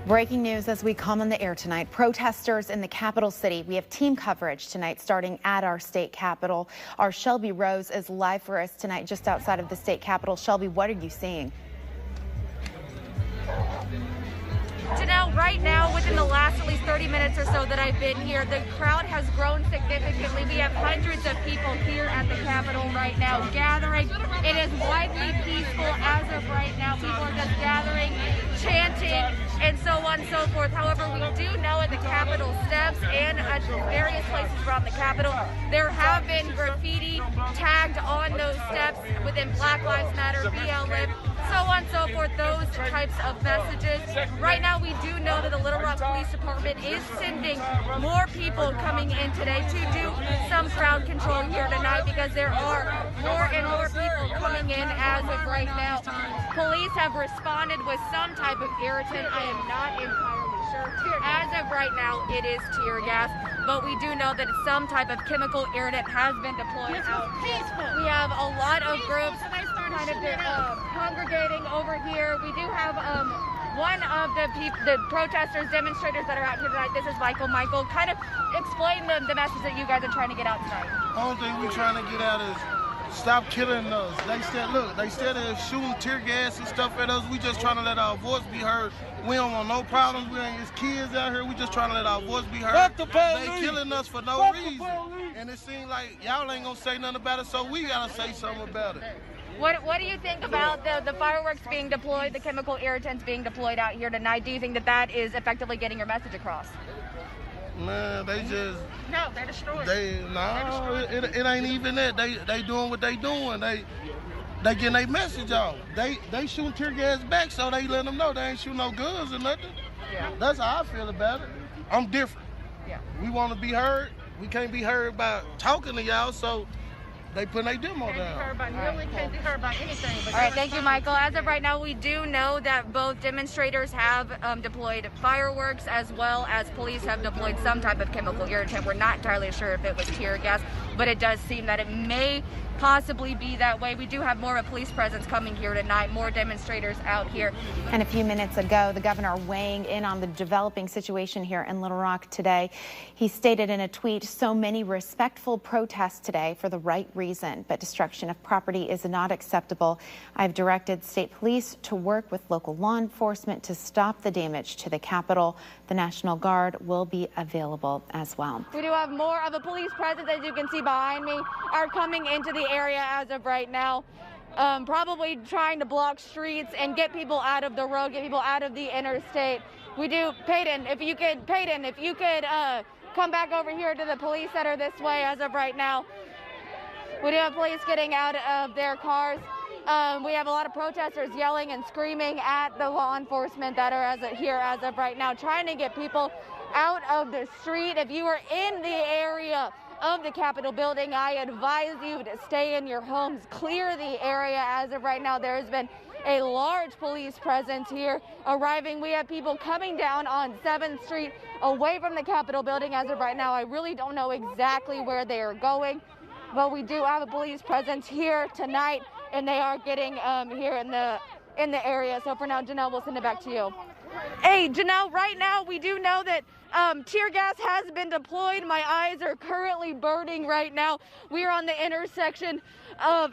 Breaking news as we come on the air tonight. Protesters in the capital city. We have team coverage tonight starting at our state capitol. Our Shelby Rose is live for us tonight just outside of the state capitol. Shelby, what are you seeing? Janelle, right now, within the last at least 30 minutes or so that I've been here, the crowd has grown significantly. We have hundreds of people here at the Capitol right now gathering. It is widely peaceful as of right now. People are just gathering, chanting, and so on and so forth. However, we do know at the Capitol steps and at various places around the Capitol, there have been graffiti tagged on those steps within Black Lives Matter, BLM, so on and so forth, those types of messages. Right now, we do know that the Little Rock Police Department is sending more people coming in today to do some crowd control here tonight because there are more and more people coming in as of right now. Police have responded with some type of irritant. I am not entirely sure. As of right now, it is tear gas, but we do know that some type of chemical irritant has been deployed out. We have a lot of groups kind of congregating over here. We do have one of the protesters, demonstrators that are out here tonight. This is Michael. Michael, kind of explain the message that you guys are trying to get out tonight. The only thing we're trying to get out is stop killing us. They still shooting tear gas and stuff at us. We just trying to let our voice be heard. We don't want no problems. We ain't just kids out here. We just trying to let our voice be heard. They killing us for no reason. And it seems like y'all ain't gonna say nothing about it, so we gotta say something about it. What do you think about the fireworks being deployed, the chemical irritants being deployed out here tonight? Do you think that that is effectively getting your message across? Man, they just... No, they're destroyed. It ain't even that. They doing what they doing. They getting their message out. They shooting tear gas back, so they letting them know they ain't shooting no guns or nothing. Yeah. That's how I feel about it. I'm different. Yeah. We want to be heard. We can't be heard by talking to y'all, so they putting their demo down. Can't be heard by anything. All right, thank you, Michael. As of right now, we do know that both demonstrators have deployed fireworks as well as police have deployed some type of chemical irritant. We're not entirely sure if it was tear gas, but it does seem that it may possibly be that way. We do have more of a police presence coming here tonight, more demonstrators out here. And a few minutes ago, the governor weighing in on the developing situation here in Little Rock today. He stated in a tweet, so many respectful protests today for the right reason, but destruction of property is not acceptable. I've directed state police to work with local law enforcement to stop the damage to the Capitol. The National Guard will be available as well. We do have more of a police presence, as you can see behind me, are coming into the area as of right now, probably trying to block streets and get people out of the road, get people out of the interstate. We do, Peyton, if you could come back over here to the police center this way as of right now. We do have police getting out of their cars. We have a lot of protesters yelling and screaming at the law enforcement that are here as of right now, trying to get people out of the street. If you are in the area of the Capitol building, I advise you to stay in your homes, clear the area. As of right now, there has been a large police presence here arriving. We have people coming down on 7th Street away from the Capitol building as of right now. I really don't know exactly where they are going, but we do have a police presence here tonight, and they are getting here in the area. So for now, Janelle, we'll send it back to you. Hey, Janelle, right now we do know that tear gas has been deployed. My eyes are currently burning right now. We are on the intersection of,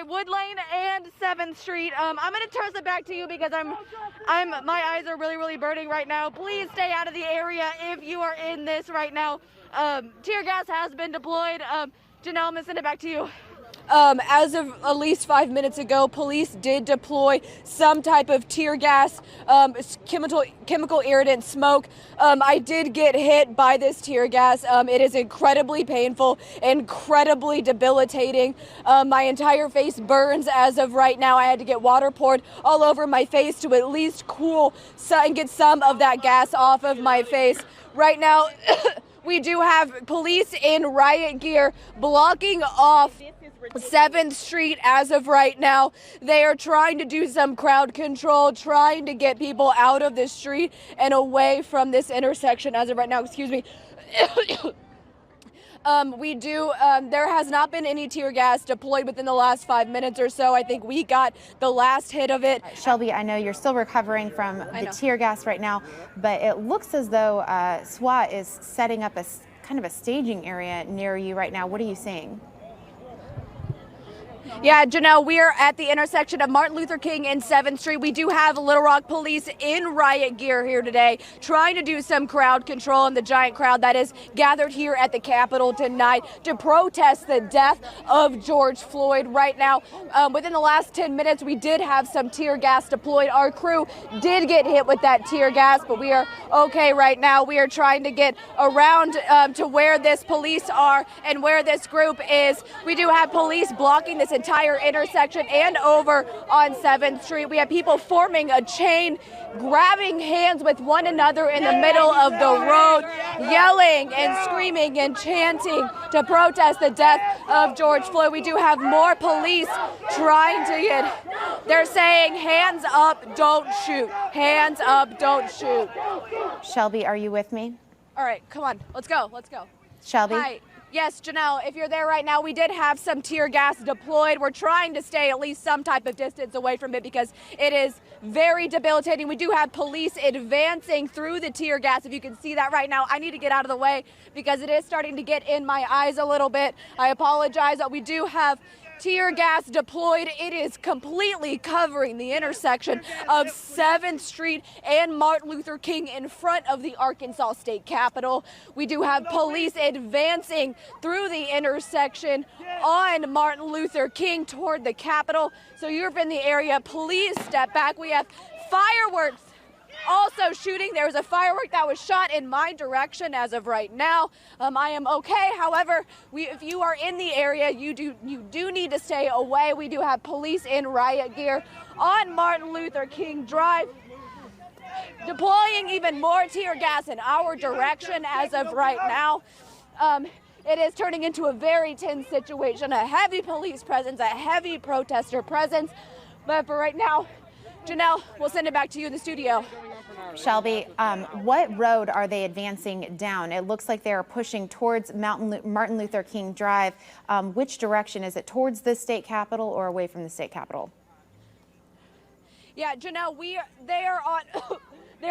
Wood Lane and 7th Street. I'm going to toss it back to you because my eyes are really, really burning right now. Please stay out of the area if you are in this right now. Tear gas has been deployed. Janelle, I'm going to send it back to you. As of at least 5 minutes ago, police did deploy some type of tear gas, chemical irritant smoke. I did get hit by this tear gas. It is incredibly painful, incredibly debilitating. My entire face burns as of right now. I had to get water poured all over my face to at least cool and get some of that gas off of my face. Right now, we do have police in riot gear blocking off 7th Street as of right now. They are trying to do some crowd control, trying to get people out of the street and away from this intersection as of right now. Excuse me. There has not been any tear gas deployed within the last 5 minutes or so. I think we got the last hit of it. Shelby, I know you're still recovering from the tear gas right now, but it looks as though SWAT is setting up a kind of a staging area near you right now. What are you seeing? Yeah, Janelle, we are at the intersection of Martin Luther King and 7th Street. We do have Little Rock police in riot gear here today, trying to do some crowd control in the giant crowd that is gathered here at the Capitol tonight to protest the death of George Floyd. Right now, within the last 10 minutes, we did have some tear gas deployed. Our crew did get hit with that tear gas, but we are okay right now. We are trying to get around to where this police are and where this group is. We do have police blocking this entire intersection and over on 7th Street. We have people forming a chain, grabbing hands with one another in the middle of the road, yelling and screaming and chanting to protest the death of George Floyd. We do have more police trying to they're saying hands up, don't shoot. Hands up, don't shoot. Shelby, are you with me? All right, come on, let's go. Shelby? Hi. Yes, Janelle, if you're there right now, we did have some tear gas deployed. We're trying to stay at least some type of distance away from it because it is very debilitating. We do have police advancing through the tear gas. If you can see that right now, I need to get out of the way because it is starting to get in my eyes a little bit. I apologize. We do have tear gas deployed. It is completely covering the intersection of 7th Street and Martin Luther King in front of the Arkansas State Capitol. We do have police advancing through the intersection on Martin Luther King toward the Capitol. So you're in the area, please step back. We have fireworks also shooting. There was a firework that was shot in my direction as of right now. I am okay. However, if you are in the area, you do need to stay away. We do have police in riot gear on Martin Luther King Drive, deploying even more tear gas in our direction as of right now. It is turning into a very tense situation, a heavy police presence, a heavy protester presence. But for right now, Janelle, we'll send it back to you in the studio. Shelby, what road are they advancing down? It looks like they're pushing towards Martin Luther King Drive. Which direction? Is it towards the state capitol or away from the state capitol? Yeah, Janelle, they're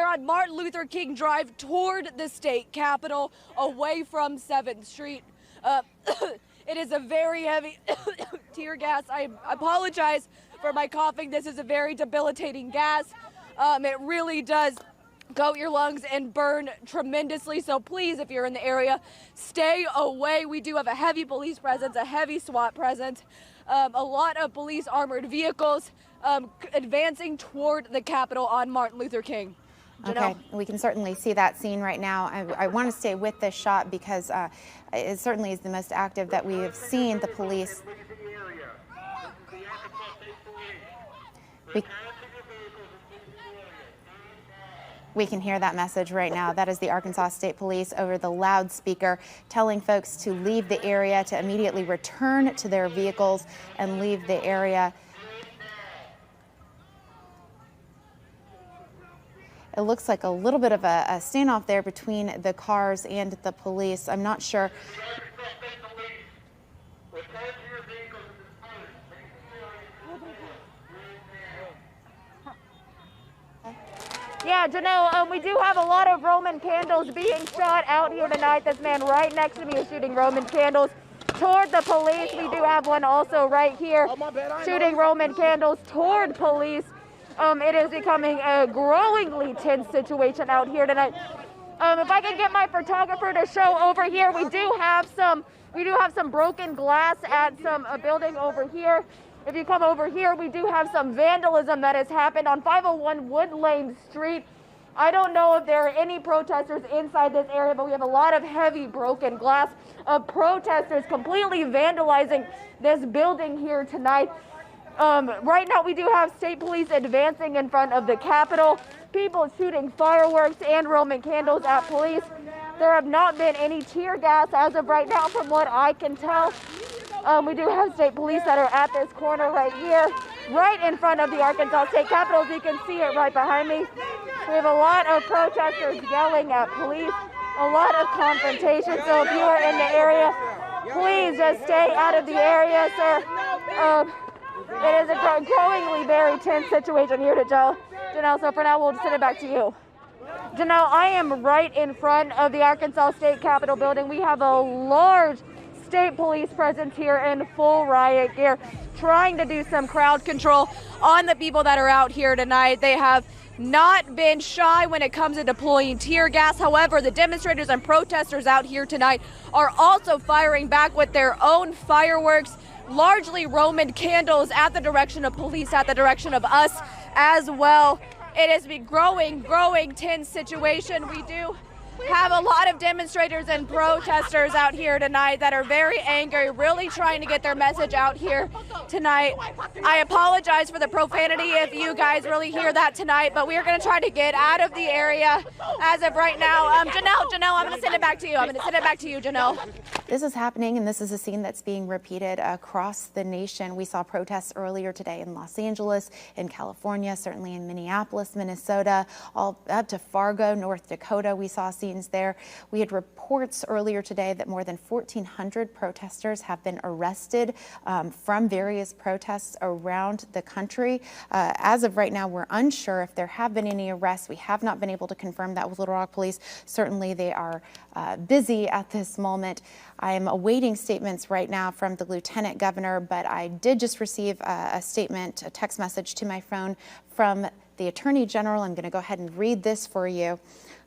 on Martin Luther King Drive toward the state capitol, away from 7th Street. It is a very heavy tear gas. I apologize for my coughing. This is a very debilitating gas. It really does coat your lungs and burn tremendously. So please, if you're in the area, stay away. We do have a heavy police presence, a heavy SWAT presence, a lot of police armored vehicles advancing toward the Capitol on Martin Luther King. Okay, we can certainly see that scene right now. I want to stay with this shot because it certainly is the most active that we have seen the police. We can hear that message right now. That is the Arkansas State Police over the loudspeaker telling folks to leave the area, to immediately return to their vehicles and leave the area. It looks like a little bit of a standoff there between the cars and the police. I'm not sure. Yeah, Janelle, we do have a lot of Roman candles being shot out here tonight. This man right next to me is shooting Roman candles toward the police. We do have one also right here shooting Roman candles toward police. It is becoming a growingly tense situation out here tonight. If I can get my photographer to show over here, we do have some broken glass at a building over here. If you come over here, we do have some vandalism that has happened on 501 Woodlane Street. I don't know if there are any protesters inside this area, but we have a lot of heavy broken glass of protesters completely vandalizing this building here tonight. Right now, we do have state police advancing in front of the Capitol, people shooting fireworks and Roman candles at police. There have not been any tear gas as of right now, from what I can tell. We do have state police that are at this corner right here, right in front of the Arkansas State Capitol. You can see it right behind me. We have a lot of protesters yelling at police. a lot of confrontation. So if you are in the area, please just stay out of the area, sir. It is a growingly very tense situation here to Janelle. So for now, we'll send it back to you. Janelle, I am right in front of the Arkansas State Capitol building. We have a large state police presence here in full riot gear, trying to do some crowd control on the people that are out here tonight. They have not been shy when it comes to deploying tear gas. However, the demonstrators and protesters out here tonight are also firing back with their own fireworks, largely Roman candles at the direction of police, at the direction of us as well. It has been growing tense situation. We do have a lot of demonstrators and protesters out here tonight that are very angry, really trying to get their message out here tonight. I apologize for the profanity if you guys really hear that tonight, but we are going to try to get out of the area as of right now. Janelle, I'm going to send it back to you. Janelle. This is happening, and this is a scene that's being repeated across the nation. We saw protests earlier today in Los Angeles, in California, certainly in Minneapolis, Minnesota, all up to Fargo, North Dakota. We saw scenes there. We had reports earlier today that more than 1,400 protesters have been arrested from various protests around the country. As of right now, we're unsure if there have been any arrests. We have not been able to confirm that with Little Rock Police. Certainly they are busy at this moment. I am awaiting statements right now from the Lieutenant Governor, but I did just receive a statement, a text message to my phone from the Attorney General. I'm going to go ahead and read this for you.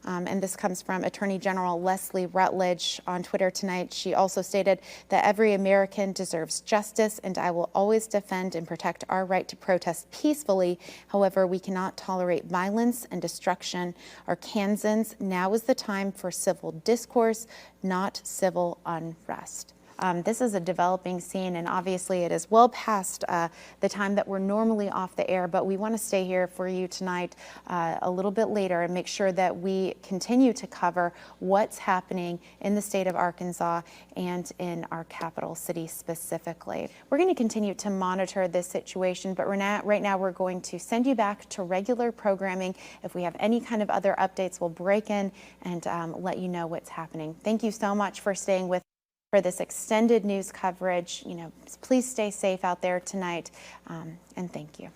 And this comes from Attorney General Leslie Rutledge on Twitter tonight. She also stated that every American deserves justice, and I will always defend and protect our right to protest peacefully. However, we cannot tolerate violence and destruction. Arkansans, now is the time for civil discourse, not civil unrest. This is a developing scene, and obviously it is well past the time that we're normally off the air, but we want to stay here for you tonight a little bit later and make sure that we continue to cover what's happening in the state of Arkansas and in our capital city specifically. We're going to continue to monitor this situation, but right now we're going to send you back to regular programming. If we have any kind of other updates, we'll break in and let you know what's happening. Thank you so much for staying with for this extended news coverage. Please stay safe out there tonight, and thank you.